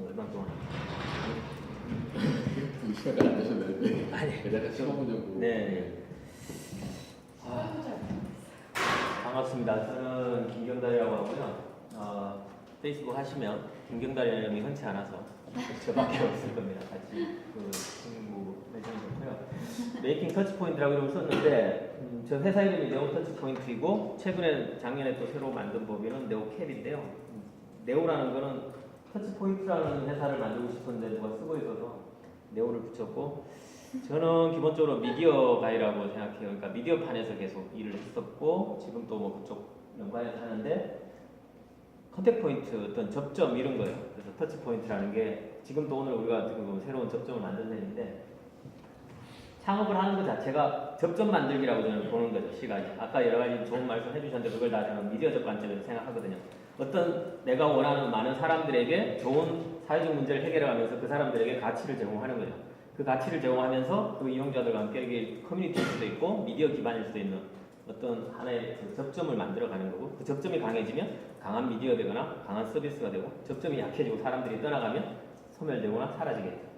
얼마 동안? 2시간도 안 되셨는데. 아니. 약간 시간보냐고. 네. 반갑습니다. 저는 김경달이라고 하고요. 페이스북 하시면 김경달이라는 이름이 흔치 않아서 저밖에 없을 겁니다. 같이 그 친구 해주면 좋고요. 메이킹 터치포인트라고 이름을 썼는데 저 회사 이름이 네오 터치포인트이고 최근에 작년에 또 새로 만든 법인은 네오캡인데요. 네오라는 거는 터치포인트라는 회사를 만들고 싶은데 누가 쓰고 있어서 네오를 붙였고 저는 기본적으로 미디어 가이라고 생각해요. 그러니까 미디어판에서 계속 일을 했었고 지금 또 뭐 그쪽 연관에서 하는데 컨택 포인트, 어떤 접점 이런 거예요. 그래서 터치 포인트라는 게 지금도 오늘 우리가 지금 새로운 접점을 만든 셈인데 창업을 하는 것 자체가 접점 만들기라고 저는 보는 거죠. 시간이. 아까 여러 가지 좋은 말씀 해주셨는데 그걸 다 저는 미디어적 관점에서 생각하거든요. 어떤 내가 원하는 많은 사람들에게 좋은 사회적 문제를 해결하면서 그 사람들에게 가치를 제공하는 거죠. 그 가치를 제공하면서 그 이용자들과 함께 이게 커뮤니티일 수도 있고 미디어 기반일 수도 있는 어떤 하나의 그 접점을 만들어가는 거고 그 접점이 강해지면 강한 미디어 되거나 강한 서비스가 되고 접점이 약해지고 사람들이 떠나가면 소멸되거나 사라지겠죠.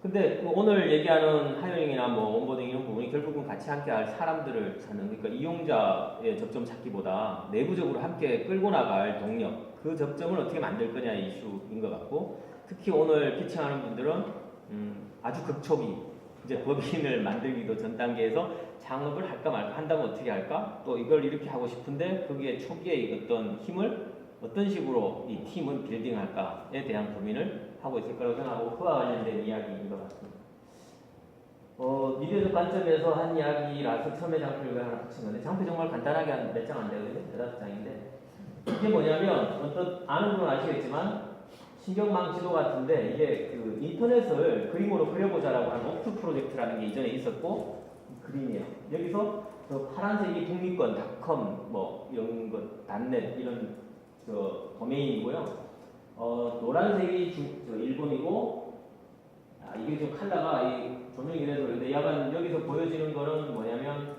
근데 오늘 얘기하는 하이어링이나 뭐 온보딩 이런 부분이 결국은 같이 함께 할 사람들을 찾는 그러니까 이용자의 접점 찾기보다 내부적으로 함께 끌고 나갈 동력 그 접점을 어떻게 만들 거냐의 이슈인 것 같고 특히 오늘 피칭하는 분들은 아주 극초기 이제 법인을 만들기도 전 단계에서 창업을 할까 말까 한다면 어떻게 할까 또 이걸 이렇게 하고 싶은데 거기에 초기에 어떤 힘을 어떤 식으로 이 팀은 빌딩할까에 대한 고민을 하고 있을 거라고 생각하고 그와 관련된 이야기인 것 같습니다. 미디어적 관점에서 한 이야기라서 처음에 장표를 하나 붙인 건데 장표 정말 간단하게 한 몇 장 안 되거든요. 4-5장인데 이게 뭐냐면 어떤 아는 분은 아시겠지만 신경망 지도 같은데 이게 그 인터넷을 그림으로 그려보자라고 하는 옥투 프로젝트라는 게 이전에 있었고 그림이에요. 여기서 그 파란색이 국립권, 닷컴, 뭐 이런 것, 닷넷 이런 저 도메인이고요. 노란색이 일본이고 이게 좀 컬러가 이 조명이 그래서 그런데 약간 여기서 보여지는 거는 뭐냐면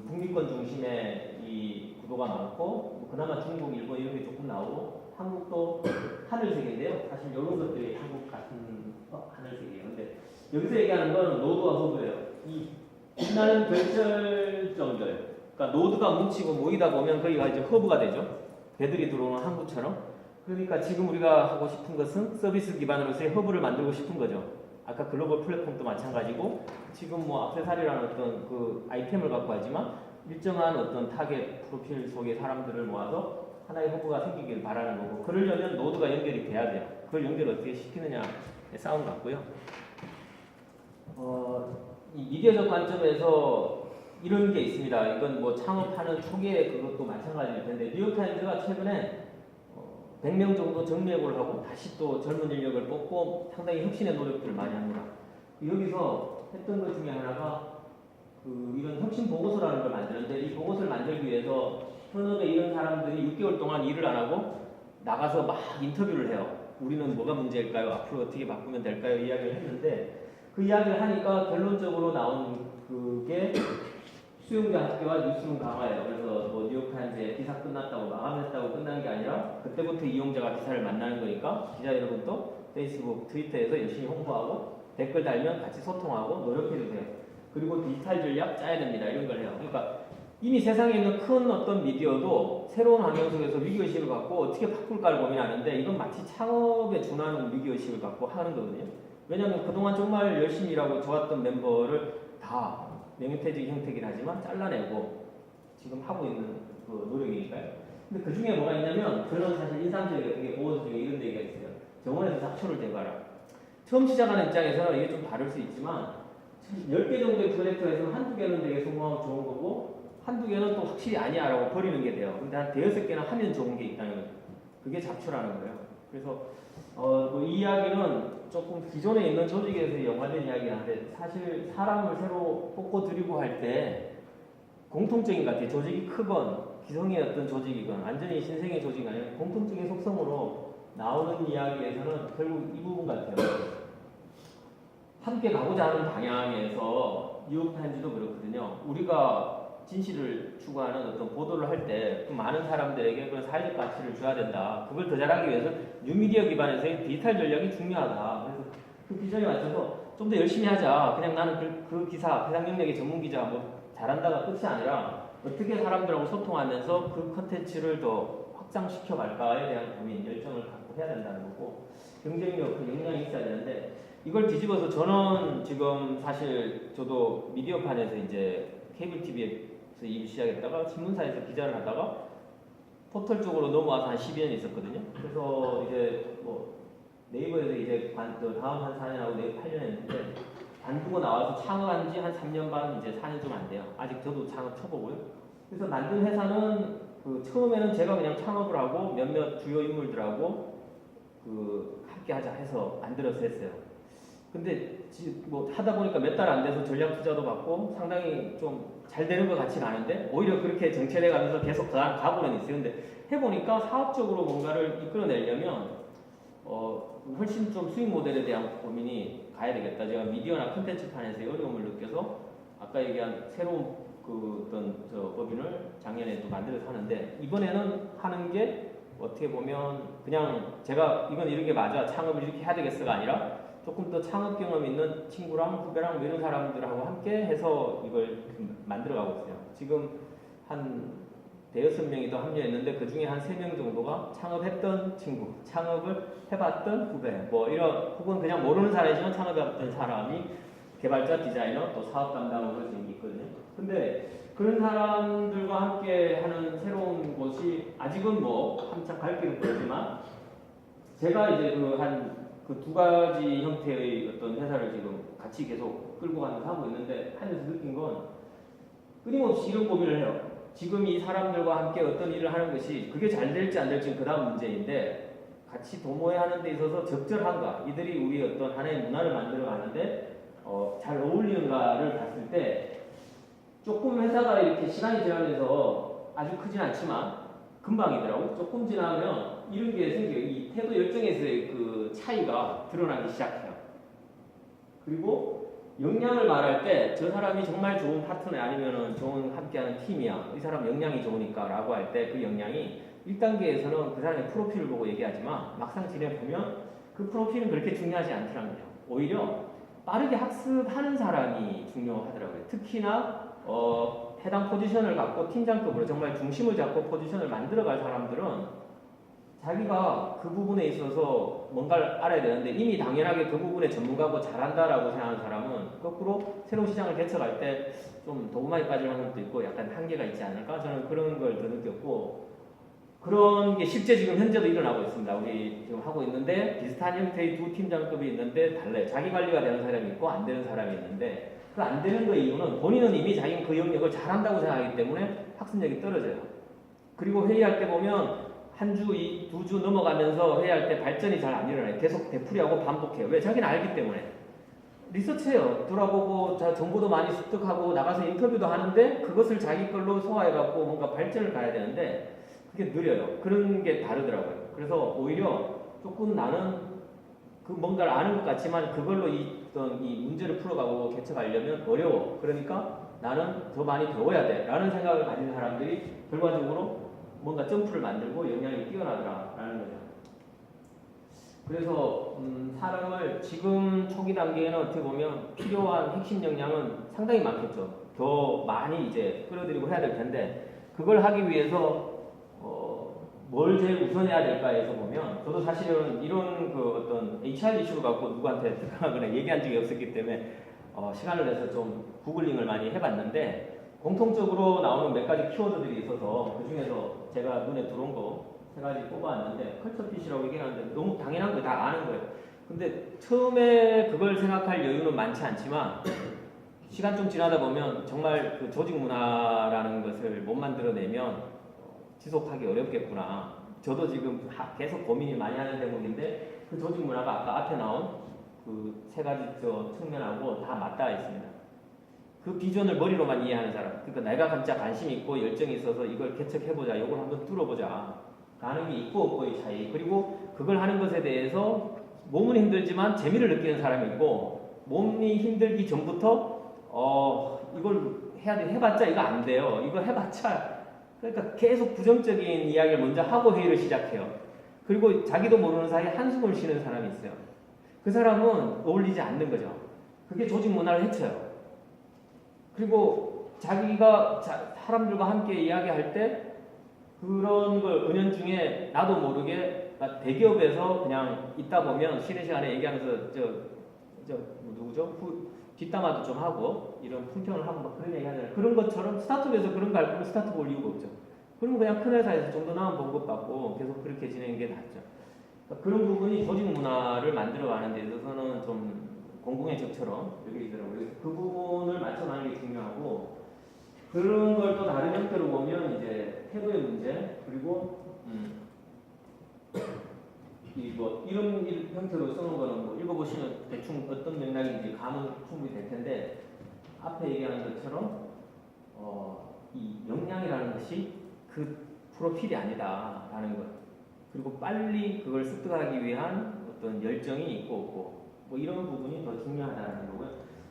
국립권 중심의 이 구도가 많고 뭐 그나마 중국, 일본 이런 게 조금 나오고 한국도 하늘색인데요. 사실 이런 것들이 한국 같은 하늘색이에요. 근데 여기서 얘기하는 건 노드와 허브예요. 이 빛나는 결절점들, 그러니까 노드가 뭉치고 모이다 보면 거기가 이제 허브가 되죠. 배들이 들어오는 항구처럼. 그러니까 지금 우리가 하고 싶은 것은 서비스 기반으로서의 허브를 만들고 싶은 거죠. 아까 글로벌 플랫폼도 마찬가지고 지금 뭐 액세서리라는 어떤 그 아이템을 갖고 하지만 일정한 어떤 타겟 프로필 속의 사람들을 모아서 하나의 허브가 생기길 바라는 거고 그러려면 노드가 연결이 돼야 돼요. 그걸 연결을 어떻게 시키느냐의 싸움 같고요. 이 미디어적 관점에서 이런 게 있습니다. 이건 뭐 창업하는 초기에 그것도 마찬가지일 텐데 뉴욕타임즈가 최근에 100명 정도 정리해보를 하고 다시 또 젊은 인력을 뽑고 상당히 혁신의 노력들을 많이 합니다. 여기서 했던 것 중에 하나가 이런 혁신 보고서라는 걸 만드는데 이 보고서를 만들기 위해서 현업에 이런 사람들이 6개월 동안 일을 안 하고 나가서 막 인터뷰를 해요. 우리는 뭐가 문제일까요? 앞으로 어떻게 바꾸면 될까요? 이야기를 했는데 그 이야기를 하니까 결론적으로 나온 그게 수용자 학교와 뉴스룸 강화예요. 그래서 뭐 뉴욕타임즈에 기사 끝났다고 마감했다고 끝난 게 아니라 그때부터 이용자가 기사를 만나는 거니까 기자 여러분도 페이스북, 트위터에서 열심히 홍보하고 댓글 달면 같이 소통하고 노력해주세요. 그리고 디지털 전략 짜야 됩니다. 이런 걸 해요. 그러니까 이미 세상에 있는 큰 어떤 미디어도 새로운 환경 속에서 위기의식을 갖고 어떻게 바꿀까를 고민하는데 이건 마치 창업에 준하는 위기의식을 갖고 하는 거거든요. 왜냐하면 그동안 정말 열심히 일하고 좋았던 멤버를 다 명예퇴직 형태긴 하지만 잘라내고 지금 하고 있는 그 노력이니까요. 근데 그 중에 뭐가 있냐면 그런 사실 인상적이에요. 그게 보고서 중에 이런 얘기가 있어요. 정원에서 잡초를 제거하라. 처음 시작하는 입장에서는 이게 좀 다를 수 있지만 10개 정도의 프로젝트가 있으면 한두 개는 되게 성공하면 좋은 거고 한두 개는 또 확실히 아니야라고 버리는 게 돼요. 근데 한 대여섯 개는 하면 좋은 게 있다는 거죠. 그게 잡초라는 거예요. 그래서 이 이야기는 조금 기존에 있는 조직에서 연관된 이야기긴 한데 사실 사람을 새로 뽑고 들이고 할 때 공통적인 것 같아요. 조직이 크건 기성의 어떤 조직이건 완전히 신생의 조직이 아니라 공통적인 속성으로 나오는 이야기에서는 결국 이 부분 같아요. 함께 가고자 하는 방향에서 뉴욕타임즈도 그렇거든요. 우리가 진실을 추구하는 어떤 보도를 할 때 그 많은 사람들에게 그런 사회적 가치를 줘야 된다. 그걸 더 잘하기 위해서 뉴미디어 기반에서의 디지털 전략이 중요하다. 그래서 그 비전에 맞춰서 좀 더 열심히 하자. 그냥 나는 그 기사, 해당 영역의 전문 기자 뭐 잘한다가 끝이 아니라 어떻게 사람들하고 소통하면서 그 컨텐츠를 더 확장시켜 갈까에 대한 고민, 열정을 갖고 해야 된다는 거고 경쟁력, 그 역량이 있어야 되는데 이걸 뒤집어서 저는 지금 사실 저도 미디어판에서 이제 케이블 TV에서 일을 시작했다가 신문사에서 기자를 하다가 포털 쪽으로 넘어와서 한 12년 있었거든요. 그래서 이제 뭐 네이버에서 이제 다음 한 4년하고 네이버 8년 했는데 관두고 나와서 창업한 지 한 3년 반, 이제 4년 좀 안 돼요. 아직 저도 창업 초보고요. 그래서 만든 회사는 그 처음에는 제가 그냥 창업을 하고 몇몇 주요 인물들하고 그 함께 하자 해서 만들어서 했어요. 근데 뭐 하다 보니까 몇 달 안 돼서 전략 투자도 받고 상당히 좀 잘 되는 것 같지는 않은데 오히려 그렇게 정체돼 가면서 계속 가고는 있어요. 근데 해보니까 사업적으로 뭔가를 이끌어내려면 훨씬 좀 수익 모델에 대한 고민이 가야 되겠다. 제가 미디어나 콘텐츠판에서의 어려움을 느껴서 아까 얘기한 새로운 그 어떤 법인을 작년에 또 만들어서 하는데 이번에는 하는 게 어떻게 보면 그냥 제가 이건 이런 게 맞아 창업을 이렇게 해야 되겠어가 아니라 조금 더 창업 경험 있는 친구랑 후배랑 뭐 이런 사람들하고 함께 해서 이걸 만들어가고 있어요. 지금 한 대여섯 명이 더 합류했는데 그 중에 한 3명 정도가 창업했던 친구, 창업을 해봤던 후배, 뭐 이런 혹은 그냥 모르는 사람이지만 창업해봤던 사람이 개발자, 디자이너, 또 사업 담당으로 지금 있거든요. 근데 그런 사람들과 함께 하는 새로운 곳이 아직은 뭐 한참 갈 길은 멀지만 제가 이제 그 두 가지 형태의 어떤 회사를 지금 같이 계속 끌고 가면서 하고 있는데 하면서 느낀 건 끊임없이 이런 고민을 해요. 지금 이 사람들과 함께 어떤 일을 하는 것이 그게 잘 될지 안 될지는 그 다음 문제인데 같이 도모하는 데 있어서 적절한가, 이들이 우리 어떤 하나의 문화를 만들어 가는데 잘 어울리는가를 봤을 때 조금 회사가 이렇게 시간이 지나면서 아주 크진 않지만 금방이더라고. 조금 지나면 이런 게 생겨요. 이 태도 열정에서의 그 차이가 드러나기 시작해요. 그리고 역량을 말할 때 저 사람이 정말 좋은 파트너 아니면은 좋은 함께하는 팀이야. 이 사람 역량이 좋으니까 라고 할 때 그 역량이 1단계에서는 그 사람의 프로필을 보고 얘기하지만 막상 지내보면 그 프로필은 그렇게 중요하지 않더라고요. 오히려 빠르게 학습하는 사람이 중요하더라고요. 특히나 해당 포지션을 갖고 팀장급으로 정말 중심을 잡고 포지션을 만들어갈 사람들은 자기가 그 부분에 있어서 뭔가를 알아야 되는데 이미 당연하게 그 부분에 전문가고 잘한다라고 생각하는 사람은 거꾸로 새로운 시장을 개척할 때 좀 도구만이 빠질 확률도 있고 약간 한계가 있지 않을까? 저는 그런 걸 더 느꼈고 그런 게 실제 지금 현재도 일어나고 있습니다. 우리 지금 하고 있는데 비슷한 형태의 두 팀장급이 있는데 달라요. 자기 관리가 되는 사람이 있고 안 되는 사람이 있는데 그 안 되는 거 이유는 본인은 이미 자기는 그 영역을 잘한다고 생각하기 때문에 학습력이 떨어져요. 그리고 회의할 때 보면 한 주, 두 주 넘어가면서 회의할 때 발전이 잘 안 일어나요. 계속 되풀이하고 반복해요. 왜? 자기는 알기 때문에. 리서치해요. 돌아보고 정보도 많이 습득하고 나가서 인터뷰도 하는데 그것을 자기 걸로 소화해갖고 뭔가 발전을 가야 되는데 그게 느려요. 그런 게 다르더라고요. 그래서 오히려 조금 나는 그 뭔가를 아는 것 같지만 그걸로 이 문제를 풀어가고 개척하려면 어려워. 그러니까 나는 더 많이 배워야 돼. 라는 생각을 가진 사람들이 결과적으로 뭔가 점프를 만들고 역량이 뛰어나더라라는 거죠. 그래서 사람을 지금 초기 단계에는 어떻게 보면 필요한 핵심 역량은 상당히 많겠죠. 더 많이 이제 끌어들이고 해야 될 텐데 그걸 하기 위해서 뭘 제일 우선해야 될까에서 보면 저도 사실은 이런 그 어떤 HR 이슈를 갖고 누구한테 특별하거나 얘기한 적이 없었기 때문에 시간을 내서 좀 구글링을 많이 해봤는데 공통적으로 나오는 몇 가지 키워드들이 있어서 그 중에서 제가 눈에 들어온 거 3가지 뽑아왔는데 컬처핏이라고 얘기하는데 너무 당연한 거 다 아는 거예요. 근데 처음에 그걸 생각할 여유는 많지 않지만 시간 좀 지나다 보면 정말 그 조직 문화라는 것을 못 만들어내면 지속하기 어렵겠구나. 저도 지금 계속 고민이 많이 하는 대목인데 그 조직 문화가 아까 앞에 나온 그 3가지 측면하고 다 맞닿아 있습니다. 그 비전을 머리로만 이해하는 사람, 그러니까 내가 진짜 관심 있고 열정이 있어서 이걸 개척해보자, 이걸 한번 뚫어보자, 가능이 있고 없고의 차이. 그리고 그걸 하는 것에 대해서 몸은 힘들지만 재미를 느끼는 사람이 있고 몸이 힘들기 전부터 이걸 해야 돼. 해봤자 이거 안 돼요. 이거 해봤자 그러니까 계속 부정적인 이야기를 먼저 하고 회의를 시작해요. 그리고 자기도 모르는 사이에 한숨을 쉬는 사람이 있어요. 그 사람은 어울리지 않는 거죠. 그게 조직 문화를 해쳐요. 그리고 자기가 사람들과 함께 이야기할 때 그런 걸 은연중에 나도 모르게 대기업에서 그냥 있다 보면 쉬는 시간에 얘기하면서 누구죠? 뒷담화도 좀 하고 이런 품평을 하고 막 그런 얘기 하잖아요. 그런 것처럼 스타트업에서 그런 거 할 거면 스타트업 올 이유가 없죠. 그럼 그냥 큰 회사에서 좀 더 나은 봉급 받고 계속 그렇게 지내는 게 낫죠. 그러니까 그런 부분이 조직 문화를 만들어가는 데 있어서는 좀 공공의 적처럼 여기 있더라고요. 그래서 그 부분을 맞춰가는 게 중요하고 그런 걸 또 다른 형태로 보면 이제 태도의 문제 그리고 이런 형태로 써놓은 거는 뭐 읽어보시면 대충 어떤 맥락인지 감은 충분히 될 텐데 앞에 얘기하는 것처럼 이 역량이라는 것이 그 프로필이 아니다라는 것 그리고 빨리 그걸 습득하기 위한 어떤 열정이 있고 없고 뭐 이런 부분이 더 중요하다는 거고요.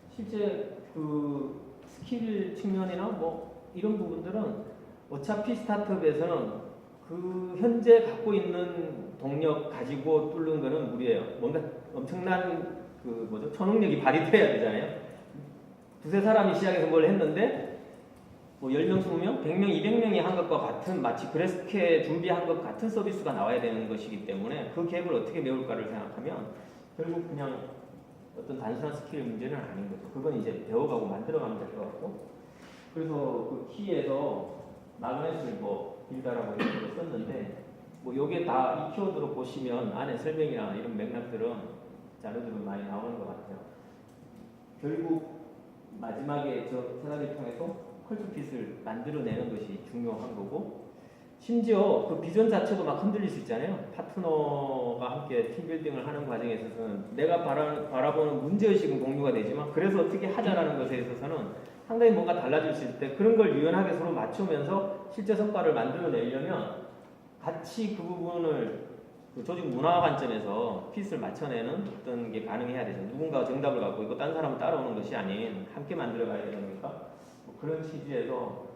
실제 그 스킬 측면이나 뭐 이런 부분들은 어차피 스타트업에서는 그 현재 갖고 있는 동력 가지고 뚫는 거는 무리예요. 뭔가 엄청난 초능력이 발휘돼야 되잖아요. 두세 사람이 시작해서 뭘 했는데 뭐 10명, 20명, 100명, 200명이 한 것과 같은 마치 그래스케 준비한 것 같은 서비스가 나와야 되는 것이기 때문에 그 갭을 어떻게 메울까를 생각하면 결국 그냥 어떤 단순한 스킬 문제는 아닌 거죠. 그건 이제 배워가고 만들어가면 될 것 같고 그래서 그 키에서 마그넷을 빌다라고 이렇게 썼는데 뭐 요게 다 이 키워드로 보시면 안에 설명이나 이런 맥락들은 자료들은 많이 나오는 것 같아요. 결국 마지막에 저 세 가지를 통해서 컬투핏을 만들어내는 것이 중요한 거고 심지어 그 비전 자체도 막 흔들릴 수 있잖아요. 파트너가 함께 팀빌딩을 하는 과정에 있어서는 내가 바라보는 문제의식은 공유가 되지만 그래서 어떻게 하자라는 것에 있어서는 상당히 뭔가 달라질 수 있을 때 그런 걸 유연하게 서로 맞추면서 실제 성과를 만들어내려면 같이 그 부분을 그 조직 문화 관점에서 핏을 맞춰내는 어떤 게 가능해야 되죠. 누군가 정답을 갖고 있고 딴 사람은 따라오는 것이 아닌 함께 만들어가야 되니까 뭐 그런 취지에서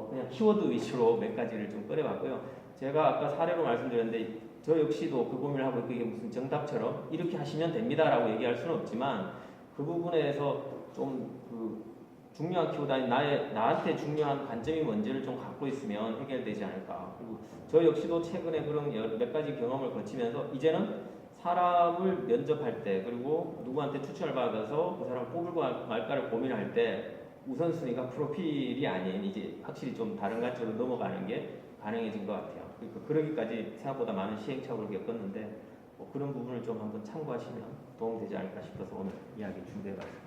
그냥 키워드 위주로 몇 가지를 좀 꺼내봤고요. 제가 아까 사례로 말씀드렸는데 저 역시도 그 고민을 하고 있고 이게 무슨 정답처럼 이렇게 하시면 됩니다라고 얘기할 수는 없지만 그 부분에서 좀 그 중요한 키워드 아닌 나한테 중요한 관점이 뭔지를 좀 갖고 있으면 해결되지 않을까. 그리고 저 역시도 최근에 그런 몇 가지 경험을 거치면서 이제는 사람을 면접할 때 그리고 누구한테 추천을 받아서 그 사람을 뽑을까 말까를 고민할 때 우선순위가 프로필이 아닌 이제 확실히 좀 다른 관점으로 넘어가는 게 가능해진 것 같아요. 그러니까 그러기까지 생각보다 많은 시행착오를 겪었는데 뭐 그런 부분을 좀 한번 참고하시면 도움되지 않을까 싶어서 오늘 이야기 준비해봤습니다.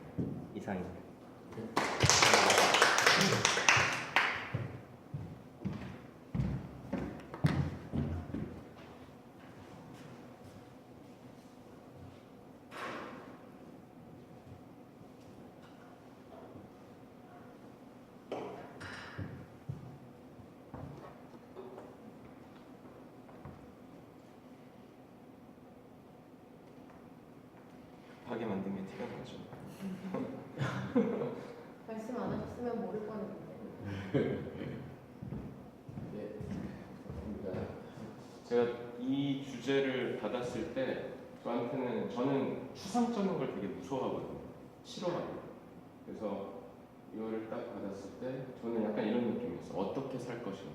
이상입니다. 하게 만든 게 티가 나죠. 말씀 안 하셨으면 모를 뻔했는데. 네. 제가 이 주제를 받았을 때 저는 추상적인 걸 되게 무서워하거든요. 싫어하고요. 그래서 이거를 딱 받았을 때 저는 약간 이런 느낌이었어요. 어떻게 살 것인가.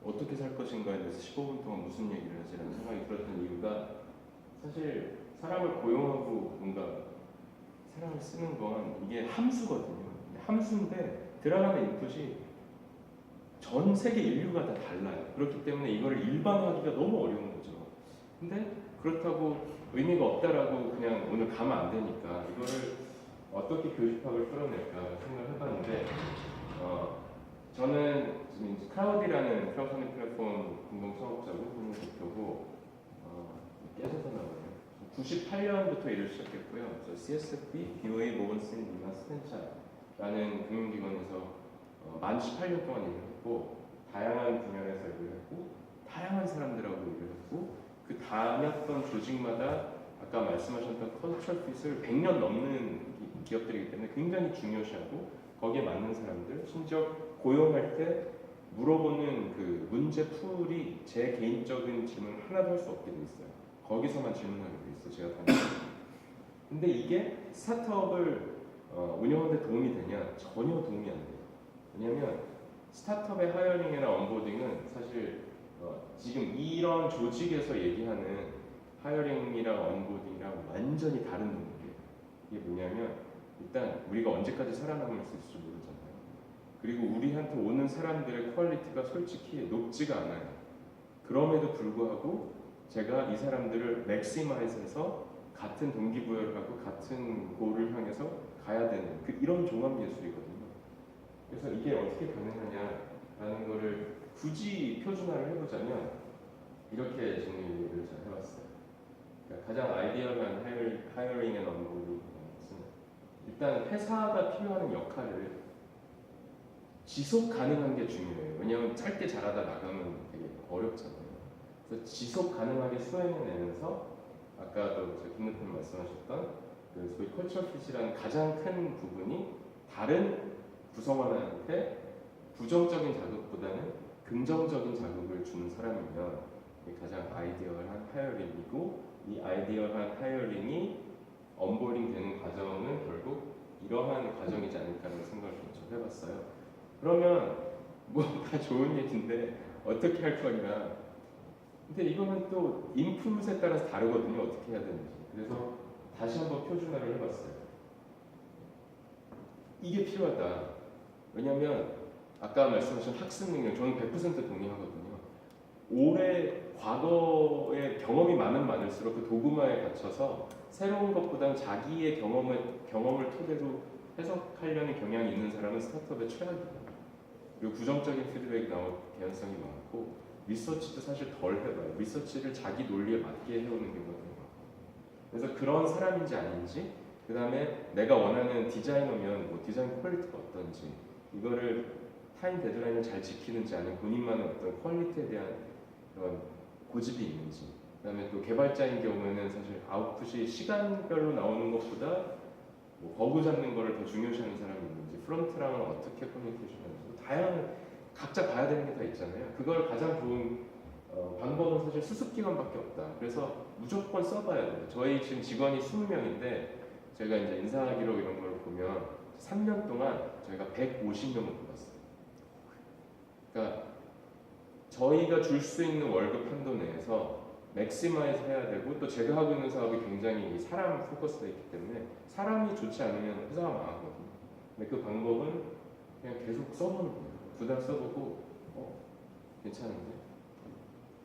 어떻게 살 것인가에 대해서 15분 동안 무슨 얘기를 하지라는 생각이 들었던 이유가 사실 사람을 고용하고 뭔가 사람을 쓰는 건 이게 함수거든요. 함수인데 들어가는 인풋이 전 세계 인류가 다 달라요. 그렇기 때문에 이걸 일반화하기가 너무 어려운 거죠. 근데 그렇다고 의미가 없다라고 그냥 오늘 가면 안 되니까 이거를 어떻게 교집합을 풀어낼까 생각을 해봤는데 저는 지금 이제 크라우디라는 크라우드펀딩 플랫폼 공동 창업자고 공동 대표고 깨져서 나와요. 98년부터 일을 시작했고요. 저 CSFB, BOA, 모건스탠리, 리만 스탠차라는 금융기관에서 만 18년 동안 일을 했고 다양한 분야에서 일을 했고 다양한 사람들하고 일을 했고 그 다녔던 조직마다 아까 말씀하셨던 컬처럴 핏을 100년 넘는 기업들이기 때문에 굉장히 중요시하고 거기에 맞는 사람들, 심지어 고용할 때 물어보는 그 문제 풀이 제 개인적인 질문 하나도 할 수 없게 돼 있어요. 거기서만 질문하게 돼 있어. 제가 다니는. 근데 이게 스타트업을 운영하는 데 도움이 되냐? 전혀 도움이 안 돼요. 왜냐하면 스타트업의 하이어링이나 언보딩은 사실 지금 이런 조직에서 얘기하는 하이어링이랑 언보딩이랑 완전히 다른 동물이에요. 이게 뭐냐면 일단 우리가 언제까지 살아남을 수 있을지 모르잖아요. 그리고 우리한테 오는 사람들의 퀄리티가 솔직히 높지가 않아요. 그럼에도 불구하고 제가 이 사람들을 맥시마이즈해서 같은 동기부여를 하고 같은 골을 향해서 가야 되는 이런 종합 예술이거든요. 그래서 이게 어떻게 가능하냐라는 거를 굳이 표준화를 해보자면 이렇게 정리를 잘 해봤어요. 그러니까 가장 아이디어한 하이어링 앤 언보딩은 일단 회사가 필요하는 역할을 지속 가능한 게 중요해요. 왜냐하면 짧게 잘하다 나가면 되게 어렵잖아요. 그래서 지속 가능하게 수행해내면서 아까도 김 대표님 말씀하셨던 그 소위 컬처럴 핏이라는 가장 큰 부분이 다른 구성원한테 부정적인 자극보다는 긍정적인 자극을 주는 사람이면 이게 가장 아이디어한 하이어링이고 이 아이디어한 하이어링이 언보딩 되는 과정은 결국 이러한 과정이지 않을까라는 생각을 좀 해봤어요. 그러면 뭐 다 좋은 얘기인데 어떻게 할 거냐. 근데 이거는 또 인풋에 따라서 다르거든요. 어떻게 해야 되는지. 그래서 다시 한번 표준화를 해봤어요. 이게 필요하다. 왜냐하면 아까 말씀하신 학습 능력 저는 100% 동의하거든요. 오래 과거에 경험이 많을수록 그 도구마에 갇혀서 새로운 것보다는 자기의 경험을 토대로 해석하려는 경향이 있는 사람은 스타트업의 최악이에요. 그리고 부정적인 피드백이 나올 개연성이 많고 리서치도 사실 덜 해봐요. 리서치를 자기 논리에 맞게 해오는 경우가 많고 그래서 그런 사람인지 아닌지 그 다음에 내가 원하는 디자이너면 뭐 디자인 퀄리티가 어떤지 이거를 타임 데드라인을 잘 지키는지 아니면 본인만의 어떤 퀄리티에 대한 그런 고집이 있는지 그 다음에 또 개발자인 경우에는 사실 아웃풋이 시간별로 나오는 것보다 뭐 버그 잡는 거를 더 중요시하는 사람이 있는지 프론트랑은 어떻게 커뮤니케이션 하는지 다양한 각자 봐야 되는 게 다 있잖아요. 그걸 가장 좋은 방법은 사실 수습기간밖에 없다. 그래서 무조건 써봐야 돼요. 저희 지금 직원이 20명인데 제가 이제 인사기록 이런 걸 보면 3년 동안 저희가 150명을 뽑았어요. 그러니까 저희가 줄 수 있는 월급 한도 내에서 맥시마이즈 해야 되고 또 제가 하고 있는 사업이 굉장히 사람 포커스가 있기 때문에 사람이 좋지 않으면 회사가 망하거든요. 근데 그 방법은 그냥 계속 써보는 거예요. 2달 써보고 괜찮은데?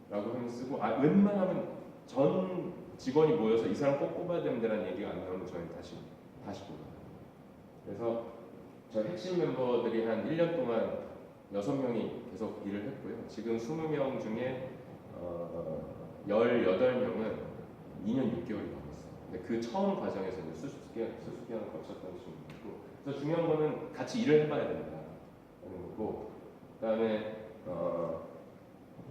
라고 하면 쓰고 웬만하면 전 직원이 모여서 이 사람 꼭 뽑아야 된다는 얘기가 안 나오면 저희는 다시 뽑아요. 그래서 저희 핵심 멤버들이 한 1년 동안 6명이 계속 일을 했고요. 지금 20명 중에 18명은 2년 6개월이 남았어요. 근데 그 처음 과정에서 이제 수습기간을 거쳤던 친구들이고 그래서 중요한 거는 같이 일을 해봐야 된다는 거고 그 다음에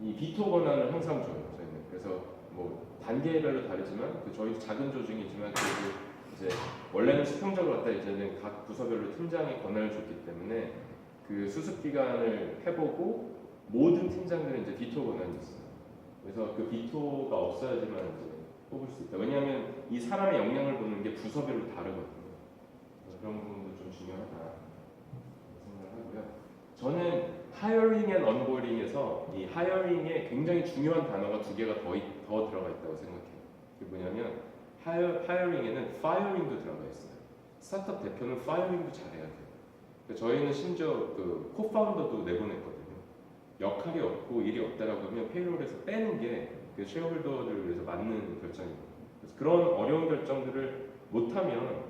이 비토 권한을 항상 줘요. 저희는. 그래서 뭐 단계별로 다르지만 저희도 작은 조직이지만 그래도 이제 원래는 수평적으로 갔다 이제는 각 부서별로 팀장의 권한을 줬기 때문에 그 수습 기간을 해보고 모든 팀장들은 이제 비토 권한이 있어요. 그래서 그 비토가 없어야지만 이제 뽑을 수 있다. 왜냐하면 이 사람의 역량을 보는 게 부서별로 다르거든요. 그런 부분도 좀 중요하다 생각을 하고요. 저는 하이어링 앤 언보딩에서 이 하이어링에 굉장히 중요한 단어가 2개가 더 들어가 있다고 생각해요. 그게 뭐냐면 하이어링에는 파이어링도 들어가 있어요. 스타트업 대표는 파이어링도 잘해야 돼요. 저희는 심지어 그 코파운더도 내보냈거든요. 역할이 없고 일이 없다라고 하면 페이롤에서 빼는 게 그 쉐어홀더들을 위해서 맞는 결정입니다. 그래서 그런 어려운 결정들을 못하면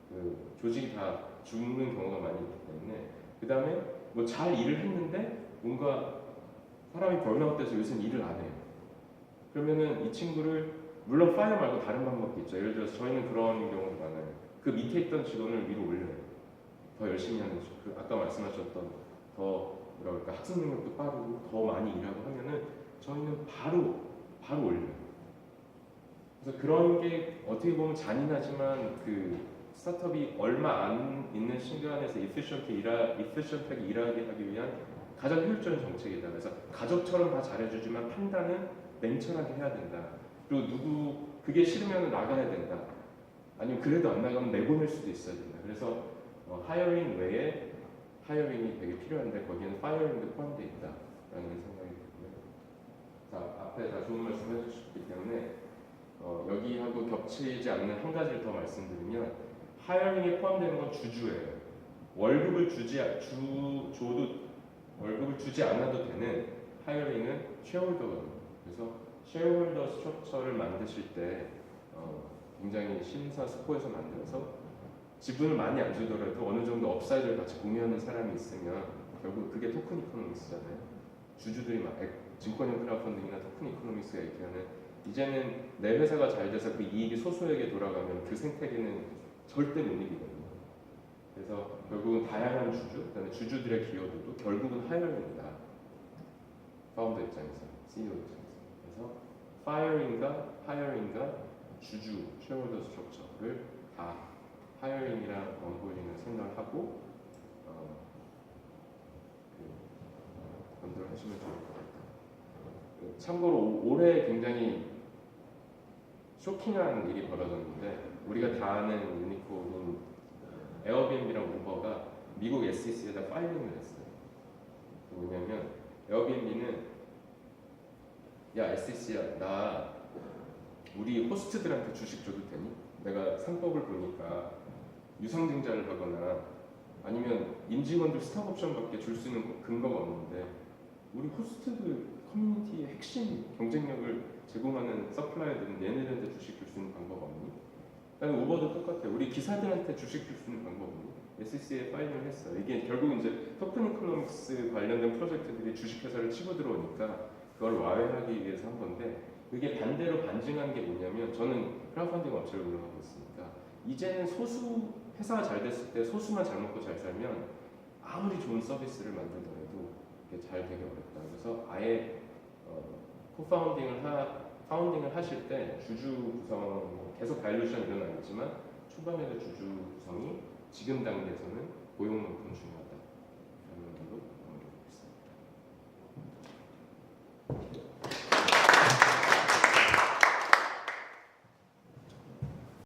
그 조직이 다 죽는 경우가 많이 있기 때문에 그 다음에 뭐 잘 일을 했는데 뭔가 사람이 번아웃돼서 요새는 일을 안 해요. 그러면은 이 친구를 물론 파이어 말고 다른 방법도 있죠. 예를 들어서 저희는 그런 경우도 많아요. 그 밑에 있던 직원을 위로 올려요. 더 열심히 하는 그 아까 말씀하셨던 더 뭐랄까 학습 능력도 빠르고 더 많이 일하고 하면은 저희는 바로 올려요. 그래서 그런 게 어떻게 보면 잔인하지만 그 스타트업이 얼마 안 있는 시간에서 efficient하게 일하게 하기 위한 가장 효율적인 정책이다. 그래서 가족처럼 다 잘해주지만 판단은 냉철하게 해야 된다. 그리고 그게 싫으면 나가야 된다. 아니면 그래도 안 나가면 내보낼 수도 있어야 된다. 그래서 하이어링 외에 하이어링이 되게 필요한데 거기에는 파이어링도 포함되어 있다라는 생각이 들고요. 자, 앞에 다 좋은 말씀 해주셨기 때문에 여기하고 겹치지 않는 한 가지를 더 말씀드리면 하이어링에 포함되는 건 주주예요. 월급을 주지 않아도 되는 하이어링은 쉐어홀더거든요. 그래서 쉐어홀더 스트럭처를 만드실 때 굉장히 심사숙고해서 만들어서 지분을 많이 안 주더라도 어느 정도 업사이드를 같이 공유하는 사람이 있으면 결국 그게 토큰 이코노믹스잖아요. 주주들이 막 증권형 크라우드펀딩이나 토큰 이코노믹스가 얘기하는 이제는 내 회사가 잘 돼서 그 이익이 소수에게 돌아가면 그 생태계는 절대 못 이기거든요. 그래서 결국은 다양한 주주, 그다음에 주주들의 기여도도 결국은 하이어링이다. 파운더 입장에서, CEO 입장에서. 그래서 하이어링과 주주, 쉐어홀더 스트럭처를 다 하이어링이랑 언보딩을 생각하고 검토하시면 좋을 것 같아요. 참고로 올해 굉장히 쇼킹한 일이 벌어졌는데 우리가 다 아는 유니콘인 에어비앤비랑 우버가 미국 SEC에다 파일링을 했어요. 뭐냐면 에어비앤비는 야 SEC야 나 우리 호스트들한테 주식 줘도 되니? 내가 상법을 보니까 유상증자를 하거나 아니면 임직원들 스톡옵션밖에 줄 수 있는 근거가 없는데 우리 호스트들 커뮤니티의 핵심 경쟁력을 제공하는 서플라이어들은 얘네들한테 주식 줄 수 있는 방법 없니? 그다음에 우버도 똑같아요. 우리 기사들한테 주식 줄 수 있는 방법 없니? SEC에 파일링을 했어요. 이게 결국 이제 토큰 이코노믹스 관련된 프로젝트들이 주식회사를 치고 들어오니까 그걸 와해하기 위해서 한 건데 그게 반대로 반증한 게 뭐냐면 저는 크라우드펀딩 업체를 운영하고 있으니까 이제는 회사가 잘 됐을 때 소수만 잘 먹고 잘 살면 아무리 좋은 서비스를 만들더라도 이게 잘 되기 어렵다. 그래서 아예 파운딩을 하실 때 주주 구성 계속 다일루션이 일어나겠지만 초반에도 주주 구성이 지금 단계에서는 고용만큼 중요하다.